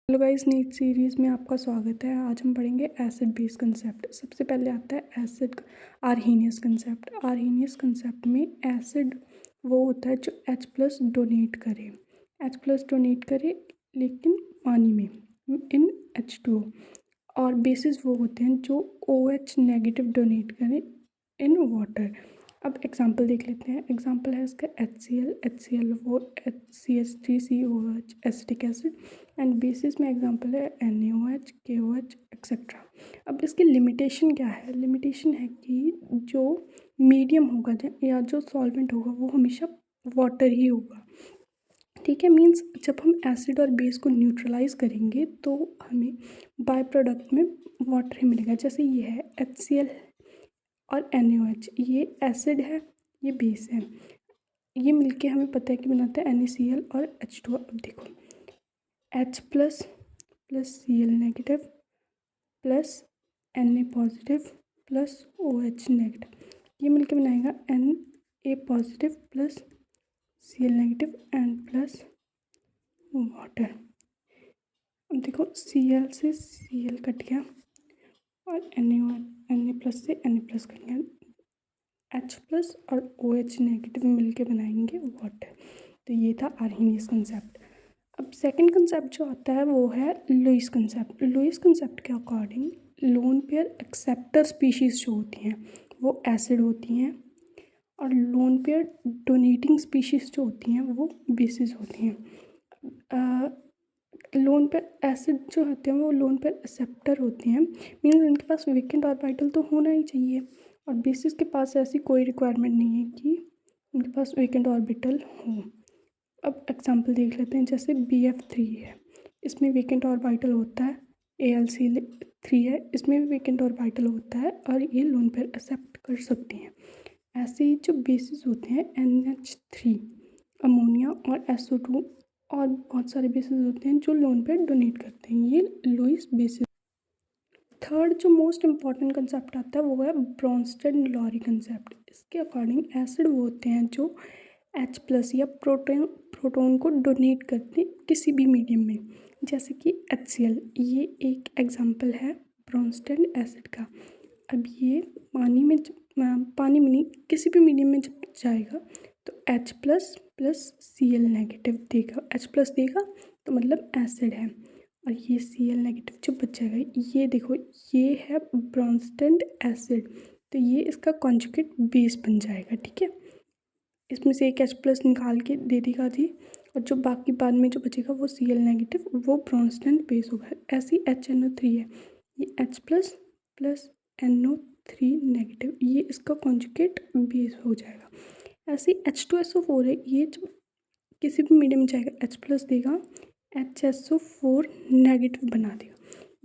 Hello guys, NEET series में आपका स्वागत है। आज हम पढ़ेंगे एसिड बेस कंसेप्ट। सबसे पहले आता है acid Arrhenius concept. Arrhenius concept में एसिड वो होता है जो H+ डोनेट करे, H+ डोनेट करे लेकिन पानी में इन H2O। और बेसिस वो होते हैं जो OH नेगेटिव डोनेट करें इन वाटर। अब एग्जांपल देख लेते हैं। एग्जांपल है इसका HCl, HCl CH3COH acetic acid. And bases में एग्जांपल है NaOH, KOH एक्सेट्रा। अब इसकी लिमिटेशन क्या है? लिमिटेशन है कि जो मीडियम होगा या जो सॉल्वेंट होगा वो हमेशा वाटर ही होगा। ठीक है, मीन्स जब हम एसिड और बेस को न्यूट्रलाइज करेंगे तो हमें बाय प्रोडक्ट में वाटर ही मिलेगा। जैसे ये है HCl और NaOH, ये एसिड है, ये बेस है। ये मिलके हमें पता है कि बनाता है NaCl और H2O। अब देखो H+ plus Cl negative plus Na positive plus OH negative, ये मिलके बनाएगा Na positive plus Cl negative and plus water. अब देखो Cl से Cl कट गया और Na+ से Na+ कट गया। H+ और OH नेगेटिव मिलके बनाएंगे वाटर। तो ये था आर्हीनियस कंसेप्ट। अब सेकंड कंसेप्ट जो आता है वो है लुईस कंसेप्ट। लुईस कंसेप्ट के according lone pair acceptor species जो होती हैं वो एसिड होती हैं और लोन पेयर डोनेटिंग स्पीशीज़ जो होती हैं वो बेसिस होती हैं। लोन पेयर एसिड जो होते हैं वो लोन पेयर एक्सेप्टर होते हैं, मीन्स इनके पास वेकेंट ऑर्बिटल तो होना ही चाहिए। और बेसिस के पास ऐसी कोई रिक्वायरमेंट नहीं है कि उनके पास वेकेंट ऑर्बिटल हो। अब एग्जांपल देख लेते हैं। जैसे BF3 है, इसमें वेकेंट ऑर्बिटल होता है। AlC3 है, इसमें भी वेकेंट ऑर्बिटल होता है और ये लोन पेयर एक्सेप्ट कर सकती हैं। ऐसे ही जो बेसिस होते हैं NH3, अमोनिया और SO2 और बहुत सारे बेसिस होते हैं जो लोन पेयर डोनेट करते हैं, ये लुईस बेसिस। थर्ड जो मोस्ट इम्पॉर्टेंट कंसेप्ट आता है वो है ब्रोंस्टेड-लॉरी कंसेप्ट। इसके अकॉर्डिंग एसिड वो होते हैं जो H+ या प्रोटोन को डोनेट करते हैं किसी भी मीडियम में। जैसे कि HCl, ये एक एग्जांपल है ब्रोंस्टेड एसिड का। अब ये पानी में नहीं, किसी भी मीडियम में जब जाएगा तो H+ प्लस Cl नेगेटिव देगा। H+ देगा तो मतलब एसिड है और ये Cl नेगेटिव जो बच जाएगा, ये देखो ये है ब्रोंस्टेड एसिड, तो ये इसका कॉन्जुगेट बेस बन जाएगा। ठीक है, इसमें से एक H+ निकाल के दे देगा जी, और जो बाकी बाद में जो बचेगा वो Cl नेगेटिव, वो ब्रोंस्टेड बेस होगा। ऐसी HNO3 है, ये H+ प्लस NO3 नेगेटिव, ये इसका कॉन्जुगेट बेस हो जाएगा। ऐसे H2SO4 है, ये जो किसी भी मीडियम में जाएगा H+ देगा, HSO4 नेगेटिव बना देगा।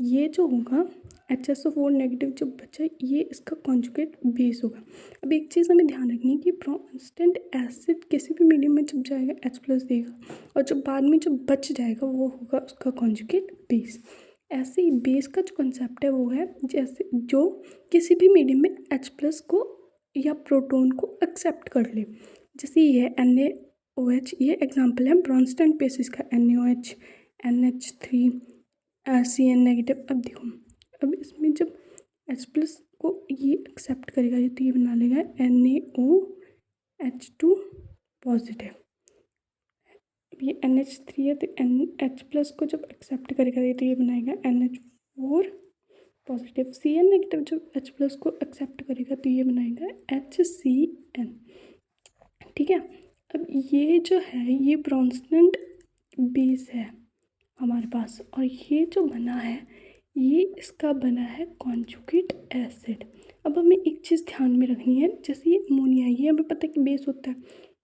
ये जो होगा HSO4 नेगेटिव जो बचा, ये इसका कॉन्जुगेट बेस होगा। अब एक चीज़ हमें ध्यान रखनी है कि ब्रोंस्टेड एसिड किसी भी मीडियम में जब जाएगा H+ देगा और जो बाद में जो बच जाएगा वो होगा उसका कॉन्जुगेट बेस। ऐसे ही बेस का जो कंसेप्ट है वो है जैसे जो किसी भी मीडियम में H+ को या प्रोटोन को एक्सेप्ट कर ले। जैसे ये है NaOH, ये एग्जांपल है ब्रोंस्टेड बेसिस का। NaOH, NH3, Cn negative. अब देखो, अब इसमें जब H+ को ये एक्सेप्ट करेगा तो ये बना लेगा NaOH2 पॉजिटिव। ये NH3 है तो H+ को जब एक्सेप्ट करेगा तो ये बनाएगा NH4 पॉजिटिव। Cn नेगेटिव जब H+ को एक्सेप्ट करेगा तो ये बनाएगा HCN। ठीक है, अब ये जो है ये ब्रोंस्टेड बेस है हमारे पास, और ये जो बना है ये इसका बना है कॉन्जुगेट एसिड। अब हमें एक चीज़ ध्यान में रखनी है, जैसे ये अमोनिया, ये हमें पता है कि बेस होता है,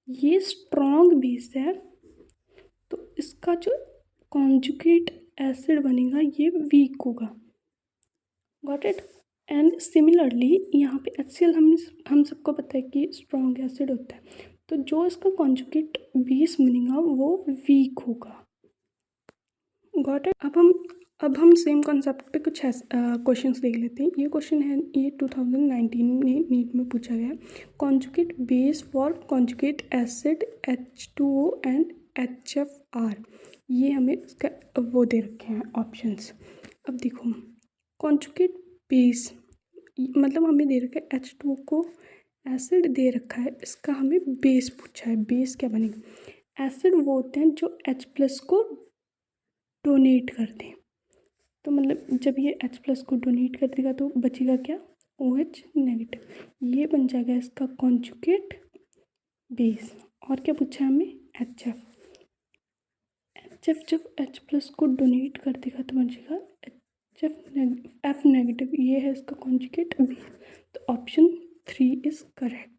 ये स्ट्रॉन्ग बेस है तो इसका जो कॉन्जुगेट एसिड बनेगा ये वीक होगा। Got it? एंड सिमिलरली यहाँ पे HCl हम सबको पता है कि स्ट्रॉन्ग एसिड होता है, तो जो इसका कॉन्जुगेट बेस बनेगा वो वीक होगा। Got it? अब हम सेम कॉन्सेप्ट पे कुछ क्वेश्चंस देख लेते हैं। ये क्वेश्चन है, ये 2019 में नीट में पूछा गया है। Conjugate base for conjugate acid H2O and HFR। ये हमें इसका वो दे रखे हैं ऑप्शंस। अब देखो कॉन्जुगेट बेस, मतलब हमें दे रखा है H2O को एसिड दे रखा है, इसका हमें बेस पूछा है। बेस क्या बनेगा? एसिड वो होते हैं जो H+ को डोनेट कर दें। तो मतलब जब ये H+ को डोनेट कर देगा तो बचेगा क्या? OH negative. ये बन जाएगा इसका कॉन्जुगेट बेस। और क्या पूछा है हमें? HF। HF जब H+ को डोनेट कर देगा तो बचेगा F नेगेटिव। ये है इसका कॉन्जुगेट बेस। तो ऑप्शन 3 इज़ करेक्ट।